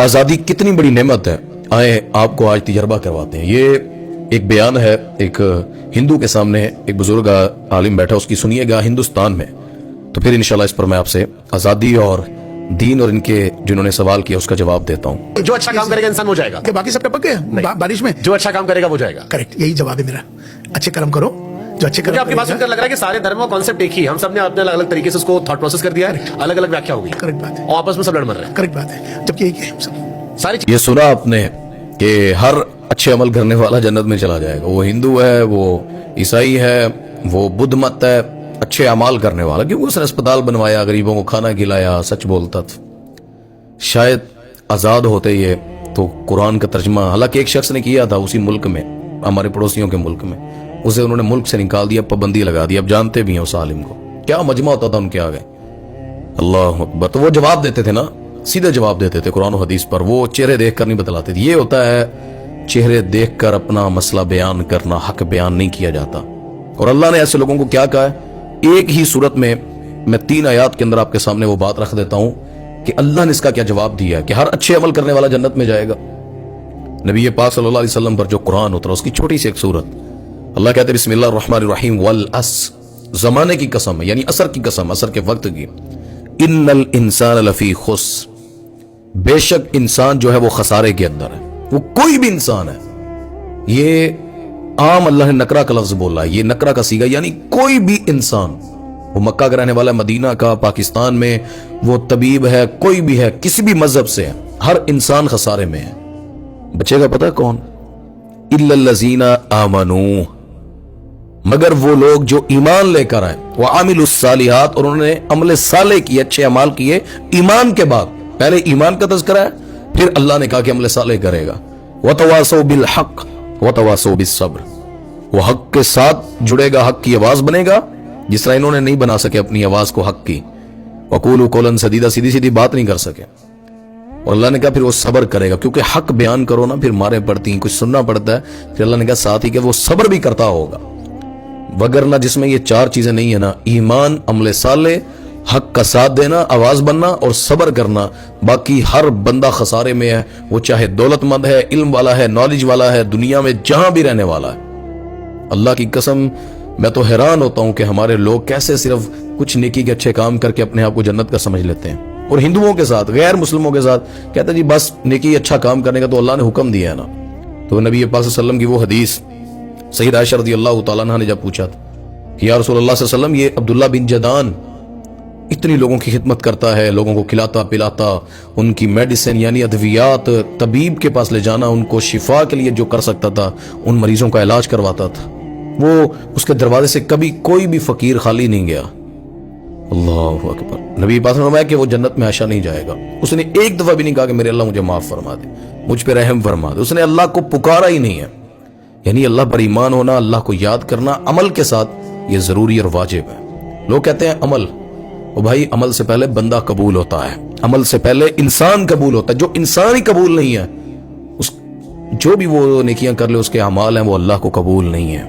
آزادی کتنی بڑی نعمت ہے، آئے آپ کو آج تجربہ کرواتے ہیں۔ یہ ایک بیان ہے ایک ہندو کے سامنے، ایک بزرگ عالم بیٹھا، اس کی سنیے گا ہندوستان میں، تو پھر انشاءاللہ اس پر میں آپ سے آزادی اور دین اور ان کے جنہوں نے سوال کیا اس کا جواب دیتا ہوں۔ جو اچھا کام کرے گا انسان ہو جائے گا، کہ باقی سب ٹپک گئے بارش میں، جو اچھا کام کرے گا وہ جائے گا۔ کریکٹ، یہی جواب ہے میرا، اچھے کرم کرو جو اچھے کرم آپ کی بات سن کر لگ رہا ہے کہ سارے دھرموں کا کانسیپٹ ایک ہی، ہم سب نے اپنے الگ الگ طریقے سے اس کو تھاٹ پروسیس کر دیا ہے، الگ الگ ویاخیا ہوگی، کریکٹ بات ہے، اور آپس میں سب لڑ مر رہے ہیں۔ کریکٹ بات ہے، جبکہ ایک ہے ہم سب ساری یہ سنا آپ نے کہ ہر اچھے عمل کرنے والا جنت میں چلا جائے گا، وہ ہندو ہے، وہ عیسائی ہے، وہ بدھ مت ہے، اچھے اعمال کرنے والا، کیونکہ اس نے اسپتال بنوایا، غریبوں کو کھانا کھلایا، سچ بولتا تھا۔ شاید آزاد ہوتے یہ تو قرآن کا ترجمہ حالانکہ ایک شخص نے کیا تھا اسی ملک میں، ہمارے پڑوسیوں کے ملک میں، اسے انہوں نے ملک سے نکال دیا، پابندی لگا دی۔ اب جانتے بھی ہیں اس عالم کو، کیا مجمع ہوتا تھا ان کے آگے، اللہ اکبر۔ تو وہ جواب دیتے تھے نا، سیدھے جواب دیتے تھے قرآن و حدیث پر، وہ چہرے دیکھ کر نہیں بتلاتے تھے۔ یہ ہوتا ہے چہرے دیکھ کر اپنا مسئلہ بیان کرنا، حق بیان نہیں کیا جاتا۔ اور اللہ نے ایسے لوگوں کو کیا کہا ہے، ایک ہی صورت میں 3 آیات کے اندر آپ کے سامنے وہ بات رکھ دیتا ہوں کہ اللہ نے اس کا کیا جواب دیا ہے کہ ہر اچھے عمل کرنے والا جنت میں جائے گا۔ نبی پاک صلی اللہ علیہ وسلم پر جو قرآن اترا، اس کی چھوٹی سی ایک صورت، اللہ کہتے ہیں بسم اللہ الرحمن الرحیم والعصر، زمانے کی قسم ہے، یعنی عصر کی قسم، عصر کے وقت کی، ان الانسان لفی خسر، بے شک انسان جو ہے وہ خسارے کے اندر ہے، وہ کوئی بھی انسان ہے۔ یہ عام اللہ نے نکرہ کا لفظ بولا ہے، یہ نکرہ کا صیغہ، یعنی کوئی بھی انسان، وہ مکہ کا رہنے والا، مدینہ کا، پاکستان میں، وہ طبیب ہے، کوئی بھی ہے، کسی بھی مذہب سے ہے، ہر انسان خسارے میں ہے۔ بچے گا پتہ ہے کون؟ الا الذین آمنوا، مگر وہ لوگ جو ایمان لے کر آئے، وعملوا الصالحات، اور انہوں نے عمل صالح کیے، اچھے اعمال کیے ایمان کے بعد۔ پہلے ایمان کا تذکرہ ہے، پھر اللہ نے کہا کہ عمل صالح کرے گا۔ وتواصوا بالحق وتواصوا بالصبر، وہ حق کے ساتھ جڑے گا، حق کی آواز بنے گا، جس طرح انہوں نے نہیں بنا سکے اپنی آواز کو حق کی۔ وقولوا قولا سدیدا، سیدھی سیدھی بات نہیں کر سکے، اور اللہ نے کہا پھر وہ صبر کرے گا، کیونکہ حق بیان کرو نا، پھر مارے پڑتی ہیں، کچھ سننا پڑتا ہے، پھر اللہ نے کہا ساتھ ہی کہ وہ صبر بھی کرتا ہوگا۔ وگرنہ جس میں یہ 4 چیزیں نہیں ہیں نا، ایمان، عمل صالح، حق کا ساتھ دینا، آواز بننا اور صبر کرنا، باقی ہر بندہ خسارے میں ہے، وہ چاہے دولت مند ہے، علم والا ہے، نالج والا ہے، دنیا میں جہاں بھی رہنے والا ہے۔ اللہ کی قسم میں تو حیران ہوتا ہوں کہ ہمارے لوگ کیسے صرف کچھ نیکی کے اچھے کام کر کے اپنے آپ کو جنت کا سمجھ لیتے ہیں، اور ہندوؤں کے ساتھ، غیر مسلموں کے ساتھ کہتے ہیں جی بس نیکی اچھا کام کرنے کا تو اللہ نے حکم دیا ہے نا۔ تو نبی پاک صلی اللہ علیہ وسلم کی وہ حدیث، سیدہ عائشہ رضی اللہ تعالیٰ عنہ نے جب پوچھا تھا کہ یا رسول اللہ صلی اللہ علیہ وسلم، یہ عبداللہ بن جدان اتنی لوگوں کی خدمت کرتا ہے، لوگوں کو کھلاتا پلاتا، ان کی میڈیسن یعنی ادویات، طبیب کے پاس لے جانا، ان کو شفا کے لیے جو کر سکتا تھا ان مریضوں کا علاج کرواتا تھا، وہ اس کے دروازے سے کبھی کوئی بھی فقیر خالی نہیں گیا۔ اللہ اکبر۔ نبی پاک نے فرمایا کہ وہ جنت میں ہمیشہ نہیں جائے گا۔ اس نے ایک دفعہ بھی نہیں کہا کہ میرے اللہ مجھے معاف فرما دے، مجھ پہ رحم فرما دے، اس نے اللہ کو پکارا ہی نہیں ہے۔ یعنی اللہ پر ایمان ہونا، اللہ کو یاد کرنا عمل کے ساتھ، یہ ضروری اور واجب ہے۔ لوگ کہتے ہیں عمل، او بھائی عمل سے پہلے بندہ قبول ہوتا ہے، عمل سے پہلے انسان قبول ہوتا ہے۔ جو انسان ہی قبول نہیں ہے، جو بھی وہ نیکیاں کر لے، اس کے اعمال ہیں وہ اللہ کو قبول نہیں ہے۔